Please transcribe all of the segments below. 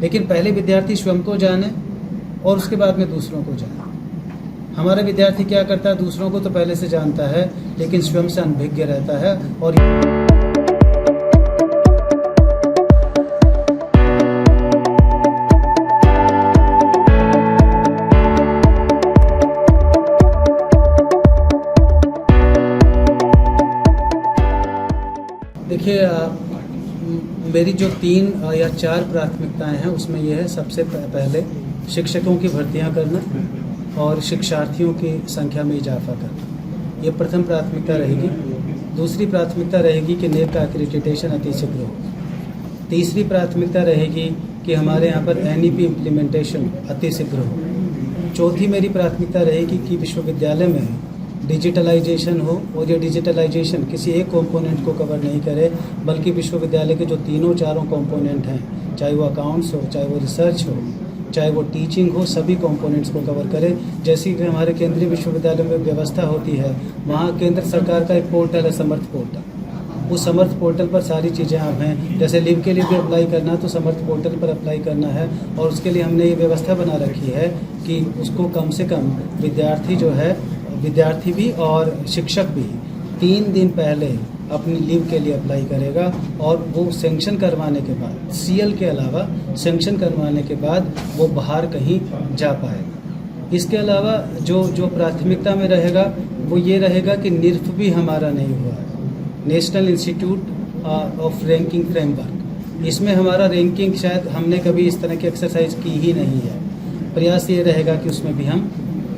लेकिन पहले विद्यार्थी स्वयं को जाने और उसके बाद में दूसरों को जाने। हमारा विद्यार्थी क्या करता है, दूसरों को तो पहले से जानता है लेकिन स्वयं से अनभिज्ञ रहता है। और देखिए, मेरी जो 3 या 4 प्राथमिकताएं हैं उसमें यह है, सबसे पहले शिक्षकों की भर्तियां करना और शिक्षार्थियों की संख्या में इजाफा करना, ये प्रथम प्राथमिकता रहेगी। दूसरी प्राथमिकता रहेगी कि नेक का एक्रेडिटेशन अतिशीघ्र हो। तीसरी प्राथमिकता रहेगी कि हमारे यहाँ पर NEP इम्प्लीमेंटेशन अतिशीघ्र हो। चौथी मेरी प्राथमिकता रहेगी कि विश्वविद्यालय में डिजिटलाइजेशन हो, और ये डिजिटलाइजेशन किसी एक कंपोनेंट को कवर नहीं करे बल्कि विश्वविद्यालय के जो 3-4 कंपोनेंट हैं, चाहे वो अकाउंट्स हो, चाहे वो रिसर्च हो, चाहे वो टीचिंग हो, सभी कंपोनेंट्स को कवर करे। जैसे कि हमारे केंद्रीय विश्वविद्यालय में व्यवस्था होती है, वहाँ केंद्र सरकार का एक पोर्टल है, समर्थ पोर्टल। उस समर्थ पोर्टल पर सारी चीज़ें आप हैं, जैसे लीव के लिए भी अप्लाई करना है तो समर्थ पोर्टल पर अप्लाई करना है। और उसके लिए हमने ये व्यवस्था बना रखी है कि उसको कम से कम विद्यार्थी भी और शिक्षक भी 3 दिन पहले अपनी लीव के लिए अप्लाई करेगा, और वो सैंक्शन करवाने के बाद, CL के अलावा सैंक्शन करवाने के बाद वो बाहर कहीं जा पाएगा। इसके अलावा जो प्राथमिकता में रहेगा वो ये रहेगा कि NIRF भी हमारा नहीं हुआ है, national institute of ranking framework. इसमें हमारा रैंकिंग शायद हमने कभी इस तरह की एक्सरसाइज की ही नहीं है। प्रयास ये रहेगा कि उसमें भी हम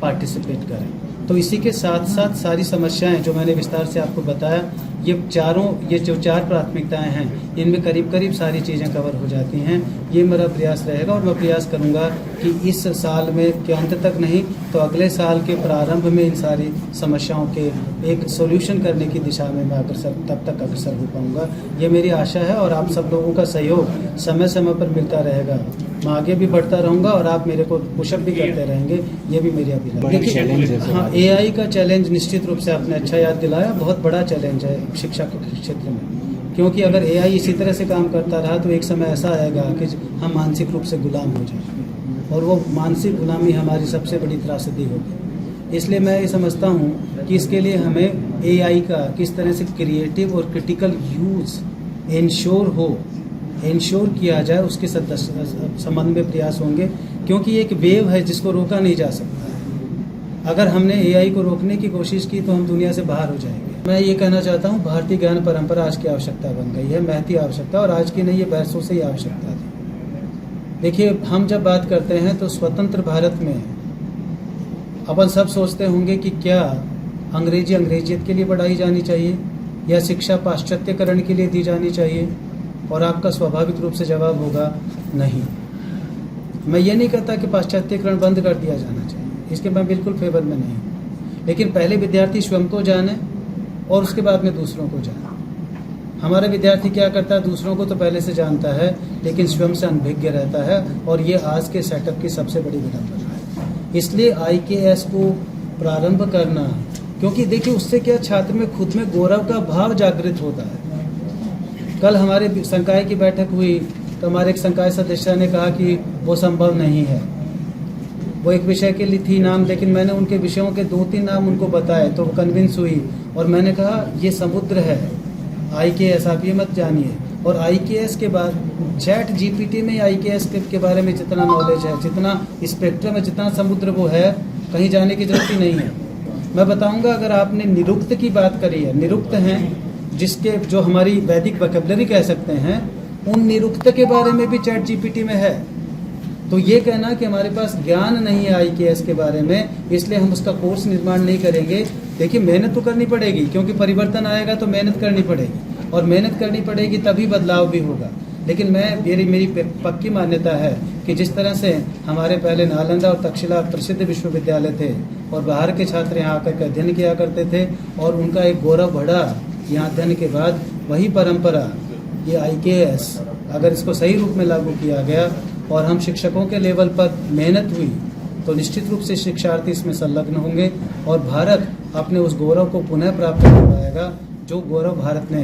पार्टिसिपेट करें। तो इसी के साथ साथ सारी समस्याएं जो मैंने विस्तार से आपको बताया, ये जो 4 प्राथमिकताएं हैं, इनमें करीब करीब सारी चीज़ें कवर हो जाती हैं। ये मेरा प्रयास रहेगा, और मैं प्रयास करूंगा कि इस साल में के अंत तक नहीं तो अगले साल के प्रारंभ में इन सारी समस्याओं के एक सॉल्यूशन करने की दिशा में मैं तब तक अग्रसर हो पाऊंगा। ये मेरी आशा है, और आप सब लोगों का सहयोग समय समय पर मिलता रहेगा। मैं आगे भी बढ़ता रहूंगा और आप मेरे को पुशअप भी करते रहेंगे, ये भी मेरी अभिलाषा। देखिए, हाँ, AI का चैलेंज निश्चित रूप से आपने अच्छा याद दिलाया, बहुत बड़ा चैलेंज है शिक्षा के क्षेत्र में। क्योंकि अगर AI इसी तरह से काम करता रहा तो एक समय ऐसा आएगा कि हम मानसिक रूप से गुलाम हो जाएंगे, और वो मानसिक गुलामी हमारी सबसे बड़ी त्रासदी होगी। इसलिए मैं ये समझता हूँ कि इसके लिए हमें AI का किस तरह से क्रिएटिव और क्रिटिकल यूज़ इंश्योर किया जाए, उसके संबंध में प्रयास होंगे। क्योंकि ये एक वेव है जिसको रोका नहीं जा सकता है। अगर हमने AI को रोकने की कोशिश की तो हम दुनिया से बाहर हो जाएंगे। मैं ये कहना चाहता हूँ, भारतीय ज्ञान परंपरा आज की आवश्यकता बन गई है, महती आवश्यकता, और आज की नहीं, ये बरसों से ही आवश्यकता थी। देखिए, हम जब बात करते हैं तो स्वतंत्र भारत में अपन सब सोचते होंगे कि क्या अंग्रेजियत के लिए पढ़ाई जानी चाहिए या शिक्षा पाश्चात्यकरण के लिए दी जानी चाहिए, और आपका स्वाभाविक रूप से जवाब होगा नहीं। मैं ये नहीं कहता कि पाश्चात्यकरण बंद कर दिया जाना चाहिए, इसके मैं बिल्कुल फेवर में नहीं हूँ। लेकिन पहले विद्यार्थी स्वयं को जाने और उसके बाद में दूसरों को जाने। हमारा विद्यार्थी क्या करता है, दूसरों को तो पहले से जानता है लेकिन स्वयं से अनभिज्ञ रहता है, और ये आज के सेटअप की सबसे बड़ी विडंबना है। इसलिए IKS को प्रारंभ करना, क्योंकि देखिए उससे क्या, छात्र में खुद में गौरव का भाव जागृत होता है। कल हमारे संकाय की बैठक हुई तो हमारे एक संकाय सदस्य ने कहा कि वो संभव नहीं है। वो एक विषय के लिए थी नाम, लेकिन मैंने उनके विषयों के 2-3 नाम उनको बताए तो वो कन्विंस हुई, और मैंने कहा ये समुद्र है IKS, आप ये मत जानिए। और IKS के बाद ChatGPT में IKS के बारे में जितना नॉलेज है, जितना स्पेक्ट्रम है, जितना समुद्र वो है, कहीं जाने की जरूरत ही नहीं है। मैं बताऊंगा, अगर आपने निरुक्त की बात करी है, निरुक्त हैं जिसके जो हमारी वैदिक वोकैबुलरी कह सकते हैं, उन निरुक्त के बारे में भी ChatGPT में है। तो ये कहना कि हमारे पास ज्ञान नहीं है IKS के बारे में, इसलिए हम उसका कोर्स निर्माण नहीं करेंगे। देखिए, मेहनत तो करनी पड़ेगी, क्योंकि परिवर्तन आएगा तो मेहनत करनी पड़ेगी, और मेहनत करनी पड़ेगी तभी बदलाव भी होगा। लेकिन मेरी पक्की मान्यता है कि जिस तरह से हमारे पहले नालंदा और तक्षशिला प्रसिद्ध विश्वविद्यालय थे, और बाहर के छात्र यहाँ आकर अध्ययन किया करते थे, और उनका एक गौरव बढ़ा यहाँ अध्ययन के बाद, वही परंपरा ये IKS अगर इसको सही रूप में लागू किया गया और हम शिक्षकों के लेवल पर मेहनत हुई तो निश्चित रूप से शिक्षार्थी इसमें संलग्न होंगे, और भारत अपने उस गौरव को पुनः प्राप्त कर पाएगा जो गौरव भारत ने